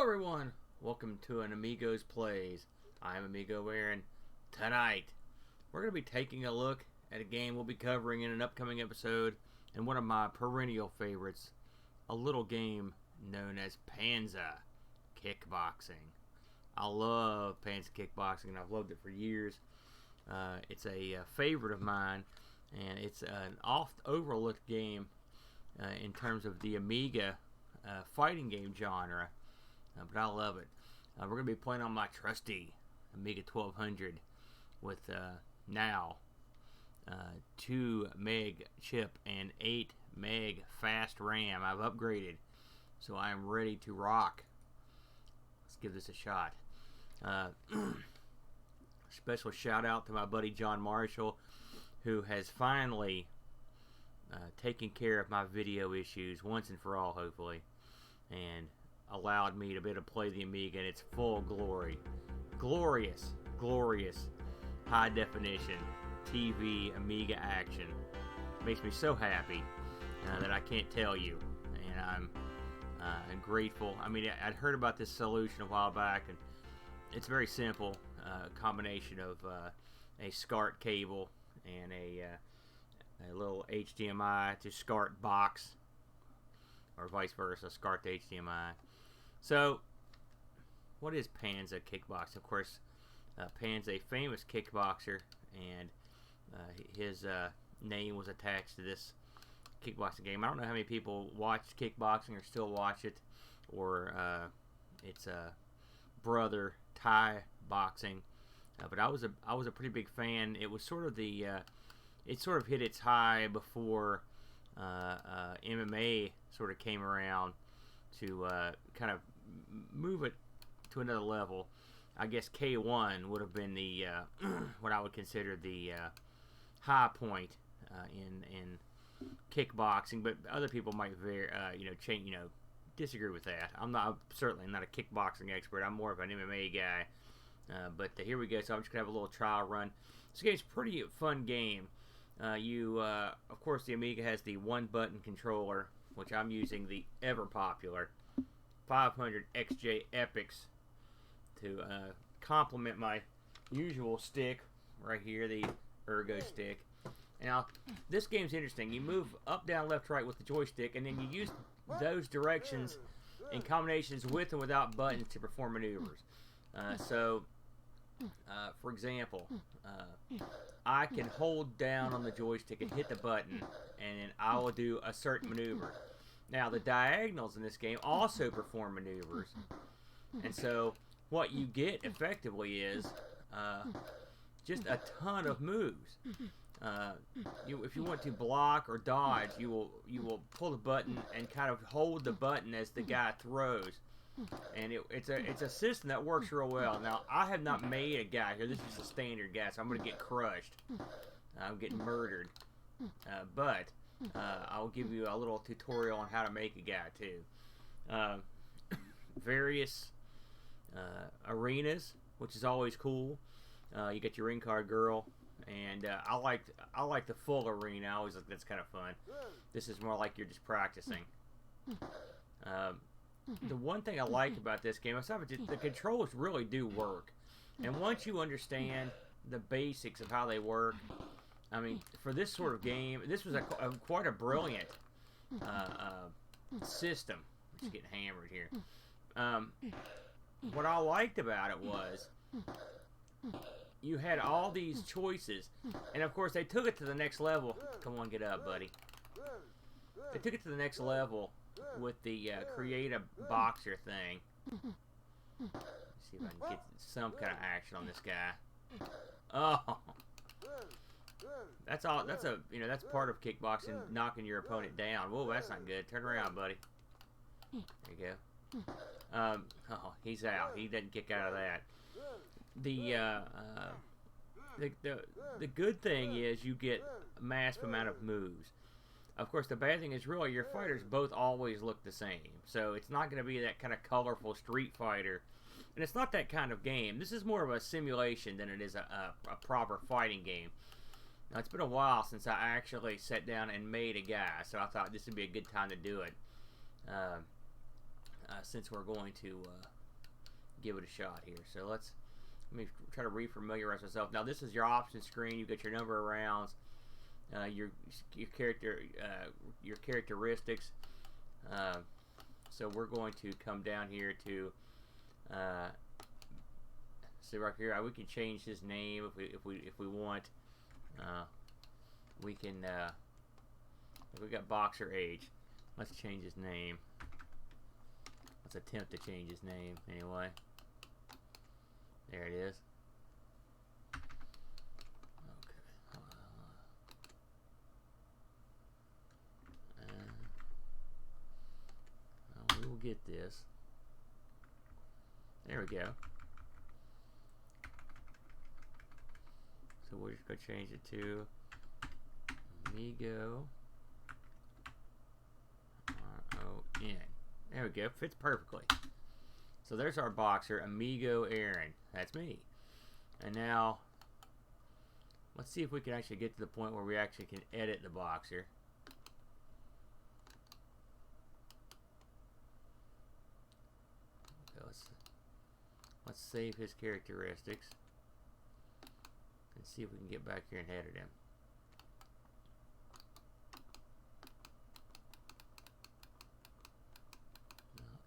everyone, welcome to an Amigos Plays. I'm Amigo Aaron. Tonight, we're going to be taking a look at a game we'll be covering in an upcoming episode, and one of my perennial favorites, a little game known as Panza Kickboxing. I love Panza Kickboxing, and I've loved it for years. It's a favorite of mine, and it's an oft-overlooked game in terms of the Amiga fighting game genre. But I love it. We're going to be playing on my trusty Amiga 1200 with now 2 meg chip and 8 meg fast RAM. I've upgraded, so I am ready to rock. Let's give this a shot. Special shout out to my buddy John Marshall, who has finally taken care of my video issues once and for all, hopefully, and allowed me to be able to play the Amiga in its full glory. Glorious, glorious, high definition TV Amiga action. Makes me so happy that I can't tell you, and I'm grateful. I mean, I'd heard about this solution a while back, and it's very simple. A combination of a SCART cable and a little HDMI to SCART box, or vice versa, SCART to HDMI. So, what is Panza Kickboxing? Of course, Panza, a famous kickboxer, and his name was attached to this kickboxing game. I don't know how many people watch kickboxing or still watch it, or its brother, Thai boxing. But I was a pretty big fan. It was sort of the it sort of hit its high before MMA sort of came around to kind of move it to another level. I guess K1 would have been the what I would consider the high point in kickboxing, but other people might disagree with that. I'm certainly not a kickboxing expert. I'm more of an MMA guy. But here we go. So I'm just gonna have a little trial run. This game's a pretty fun game. Of course, the Amiga has the one-button controller, which I'm using the ever-popular 500 XJ Epics to complement my usual stick right here, the Ergo stick. Now, this game's interesting. You move up, down, left, right with the joystick, and then you use those directions in combinations with and without buttons to perform maneuvers. For example, I can hold down on the joystick and hit the button, and then I will do a certain maneuver. Now, the diagonals in this game also perform maneuvers, and so what you get effectively is just a ton of moves. If you want to block or dodge, you will pull the button and kind of hold the button as the guy throws. And it's a system that works real well. Now, I have not made a guy here. This is a standard guy, so I'm going to get crushed. I'm getting murdered. But I'll give you a little tutorial on how to make a guy, too. Various arenas, which is always cool. You get your in-card girl. And I like the full arena. I always think that's kind of fun. This is more like you're just practicing. The one thing I like about this game, the controls really do work. And once you understand the basics of how they work, I mean, for this sort of game, this was quite a brilliant system. I'm just getting hammered here. What I liked about it was you had all these choices, and of course they took it to the next level. Come on, get up, buddy. They took it to the next level with the create a boxer thing. Let's see if I can get some kind of action on this guy. Oh, that's all. That's part of kickboxing, knocking your opponent down. Whoa, that's not good. Turn around, buddy. There you go. Oh, he's out. He doesn't kick out of that. The good thing is you get a massive amount of moves. Of course, the bad thing is really your fighters both always look the same. So it's not going to be that kind of colorful Street Fighter. And it's not that kind of game. This is more of a simulation than it is a proper fighting game. Now, it's been a while since I actually sat down and made a guy, so I thought this would be a good time to do it. since we're going to give it a shot here. So let me try to re-familiarize myself. Now this is your option screen. You've got your number of rounds, your characteristics. So we're going to come down here to see right here. We can change his name if we want. We can if we got boxer age. Let's change his name. Let's attempt to change his name anyway. There it is. Okay. We will get this. There we go. So we're just going to change it to Amigo Aaron. There we go. Fits perfectly. So there's our boxer, Amigo Aaron. That's me. And now, let's see if we can actually get to the point where we actually can edit the boxer. Okay, let's save his characteristics and see if we can get back here and edit him.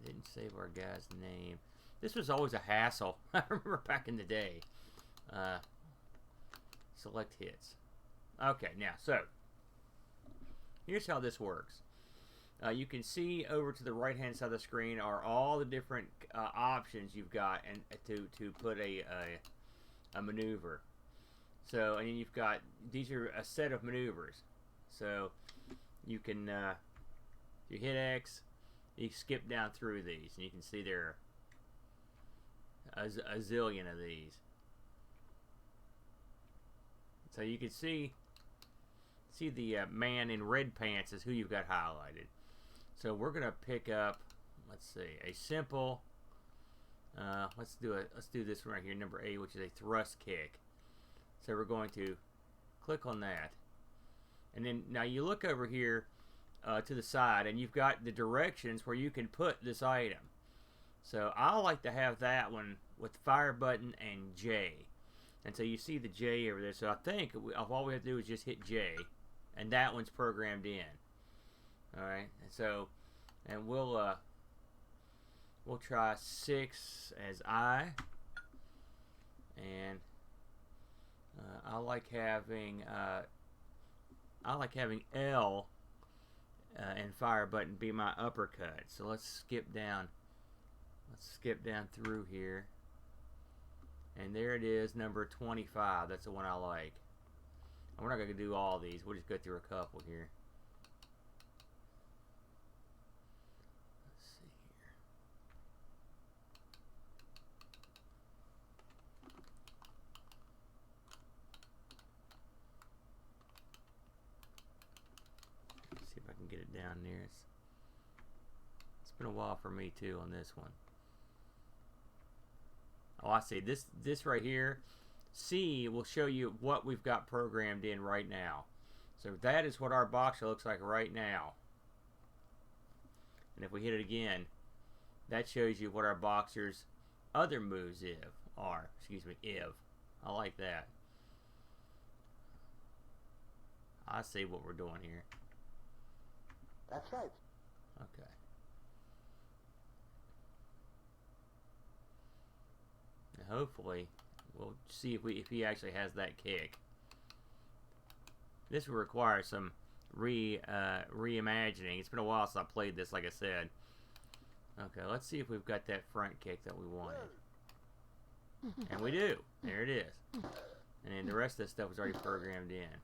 Didn't save our guy's name. This was always a hassle. I remember back in the day. Select hits. Okay, now, so here's how this works. You can see over to the right hand side of the screen are all the different options you've got and to put a maneuver. So, and then you've got, these are a set of maneuvers. So you can you hit X, you skip down through these, and you can see there are a zillion of these. So you can see the man in red pants is who you've got highlighted. So we're gonna pick up, let's see, a simple. Let's do this one right here, number 8, which is a thrust kick. So we're going to click on that, and then now you look over here to the side, and you've got the directions where you can put this item. So I like to have that one with fire button and J, and so you see the J over there. So I think all we have to do is just hit J, and that one's programmed in. All right, and so, and we'll try 6 as I, and I like having L and fire button be my uppercut. So let's skip down. Let's skip down through here, and there it is, number 25. That's the one I like. And we're not gonna do all these. We'll just go through a couple here. Let's see here. Let's see if I can get it down there. It's been a while for me too on this one. Oh, I see. This right here, C will show you what we've got programmed in right now. So that is what our boxer looks like right now. And if we hit it again, that shows you what our boxer's other moves are. Excuse me, if. I like that. I see what we're doing here. That's right. Okay. And hopefully, we'll see if he actually has that kick. This will require some reimagining. It's been a while since I played this, like I said. Okay, let's see if we've got that front kick that we wanted. And we do. There it is. And then the rest of this stuff was already programmed in.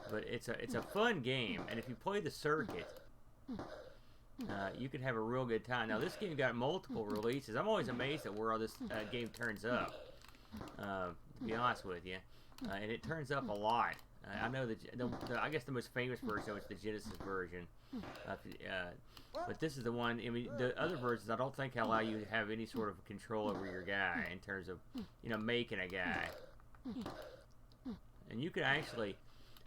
But it's a fun game, and if you play the circuit, you can have a real good time. Now this game got multiple releases. I'm always amazed at where all this game turns up. To be honest with you, and it turns up a lot. I know I guess the most famous version was the Genesis version, but this is the one. I mean, the other versions I don't think allow you to have any sort of control over your guy in terms of making a guy. And you can actually,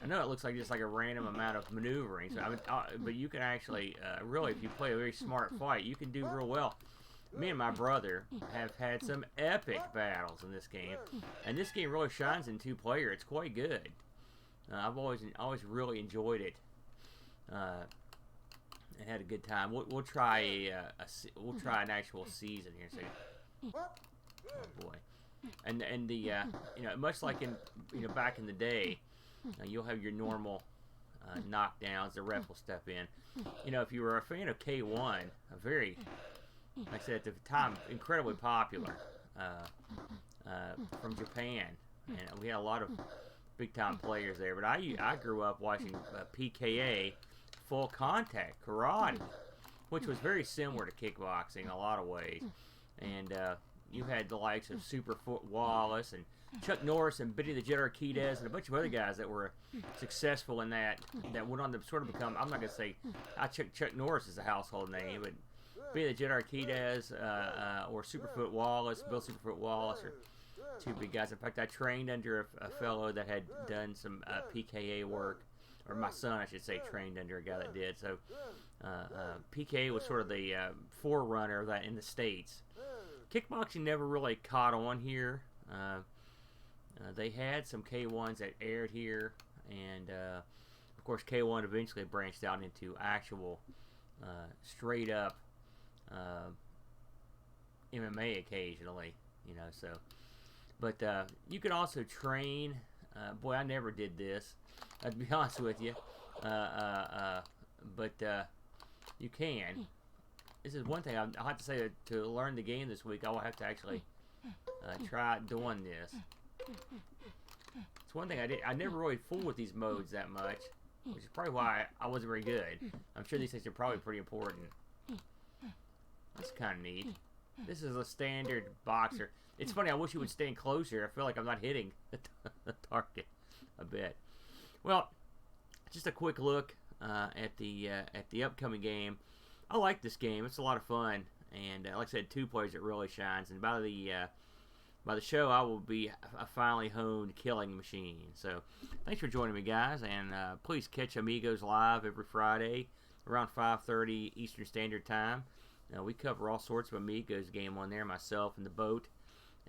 I know it looks like just like a random amount of maneuvering, so but you can actually, really, if you play a very smart fight, you can do real well. Me and my brother have had some epic battles in this game, and this game really shines in 2-player. It's quite good. I've always really enjoyed it, and had a good time. We'll try we'll try an actual season here. So, oh boy, and the you know, much like in back in the day, you'll have your normal knockdowns. The ref will step in. You know, if you were a fan of K1, a very, like I said at the time, incredibly popular from Japan, and we had a lot of big-time players there. But I grew up watching PKA, full contact karate, which was very similar to kickboxing in a lot of ways. And you had the likes of Superfoot Wallace and Chuck Norris and Billy the Jet Arquidez and a bunch of other guys that were successful in that went on to sort of become, I'm not going to say Chuck Norris is a household name, but Billy the Jet Arquidez or Superfoot Wallace, Bill Superfoot Wallace, or two big guys. In fact, I trained under a fellow that had done some PKA work, or my son, I should say, trained under a guy that did. So PKA was sort of the forerunner of that in the States. Kickboxing never really caught on here. They had some K1s that aired here, and of course K1 eventually branched out into actual straight up MMA occasionally, you know. So, but you can also train. Boy, I never did this, to be honest with you. But you can. This is one thing I'll have to say, to learn the game this week. I will have to actually try doing this. It's one thing I never really fooled with these modes that much, which is probably why I wasn't very good. I'm sure these things are probably pretty important. That's kind of neat. This is a standard boxer. It's funny, I wish you would stand closer. I feel like I'm not hitting the target a bit. Well, just a quick look at the upcoming game. I like this game. It's a lot of fun, and like I said, 2 players it really shines. And by the show, I will be a finely honed killing machine. So, thanks for joining me, guys, and please catch Amigos live every Friday around 5:30 Eastern Standard Time. We cover all sorts of Amigos game on there, myself and the boat,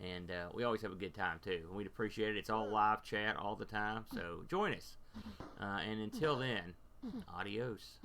and we always have a good time too. We'd appreciate it. It's all live chat all the time, so join us. And until then, adios.